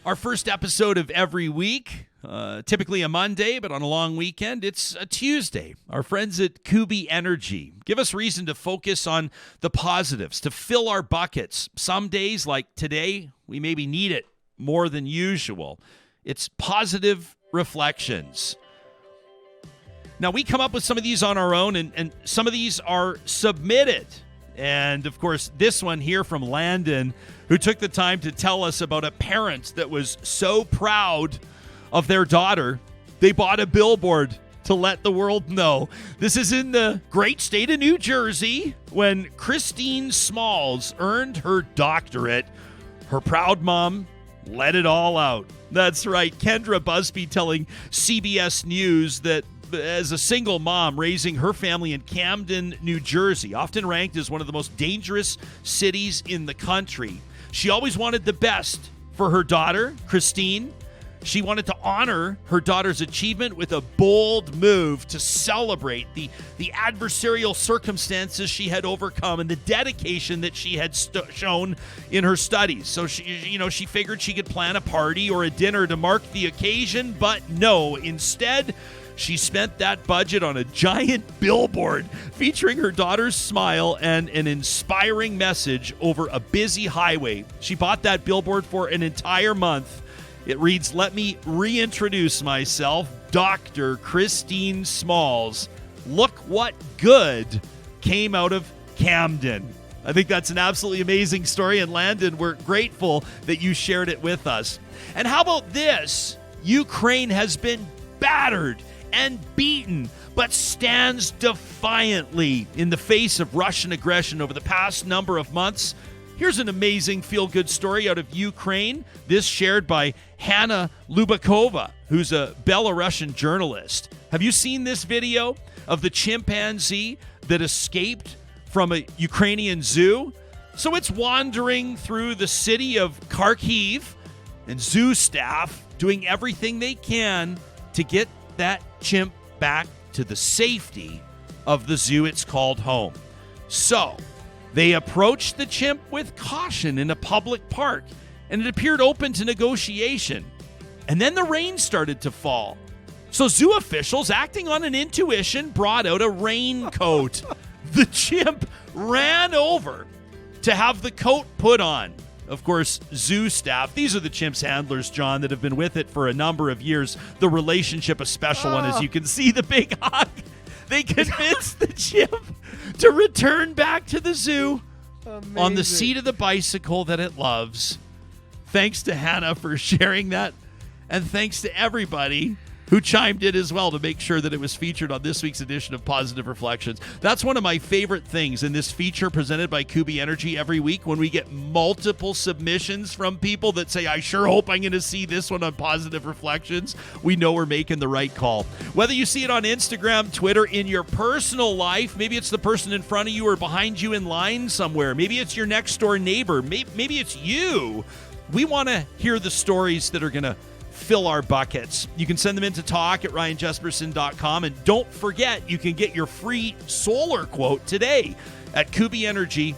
Our first episode of every week, typically a Monday, but on a long weekend, it's a Tuesday. Our friends at Kuby Energy give us reason to focus on the positives, to fill our buckets. Some days, like today, we maybe need it more than usual. It's positive reflections. Now, we come up with some of these on our own, and some of these are submitted. And, of course, this one here from Landon, who took the time to tell us about a parent that was so proud of their daughter, they bought a billboard to let the world know. This is in the great state of New Jersey when Christine Smalls earned her doctorate. Her proud mom let it all out. That's right, Kendra Busby telling CBS News that as a single mom raising her family in Camden, New Jersey, often ranked as one of the most dangerous cities in the country, she always wanted the best for her daughter, Christine. She wanted to honor her daughter's achievement with a bold move to celebrate the adversarial circumstances she had overcome and the dedication that she had shown in her studies. So she figured she could plan a party or a dinner to mark the occasion, but no, instead, she spent that budget on a giant billboard featuring her daughter's smile and an inspiring message over a busy highway. She bought that billboard for an entire month. It reads, "Let me reintroduce myself, Dr. Christine Smalls. Look what good came out of Camden." I think that's an absolutely amazing story, and Landon, we're grateful that you shared it with us. And how about this? Ukraine has been battered and beaten, but stands defiantly in the face of Russian aggression over the past number of months. Here's an amazing feel-good story out of Ukraine, this shared by Hannah Lubakova, who's a Belarusian journalist. Have you seen this video of the chimpanzee that escaped from a Ukrainian zoo? So it's wandering through the city of Kharkiv, and zoo staff doing everything they can to get that chimp back to the safety of the zoo it's called home. So they approached the chimp with caution in a public park, and it appeared open to negotiation. And then the rain started to fall. So zoo officials, acting on an intuition, brought out a raincoat. The chimp ran over to have the coat put on. Of course, zoo staff, these are the chimp's handlers, John, that have been with it for a number of years. The relationship, a special one, as you can see, the big hug. They convinced the chimp to return back to the zoo on the seat of the bicycle that it loves. Thanks to Hannah for sharing that, and thanks to everybody who chimed in as well to make sure that it was featured on this week's edition of Positive Reflections. That's one of my favorite things in this feature presented by Kuby Energy every week, when we get multiple submissions from people that say, I sure hope I'm going to see this one on Positive Reflections. We know we're making the right call. Whether you see it on Instagram, Twitter, in your personal life, maybe it's the person in front of you or behind you in line somewhere. Maybe it's your next door neighbor. Maybe it's you. We want to hear the stories that are going to fill our buckets. You can send them in to talk@ryanjesperson.com. And don't forget, you can get your free solar quote today at kubyenergy.ca.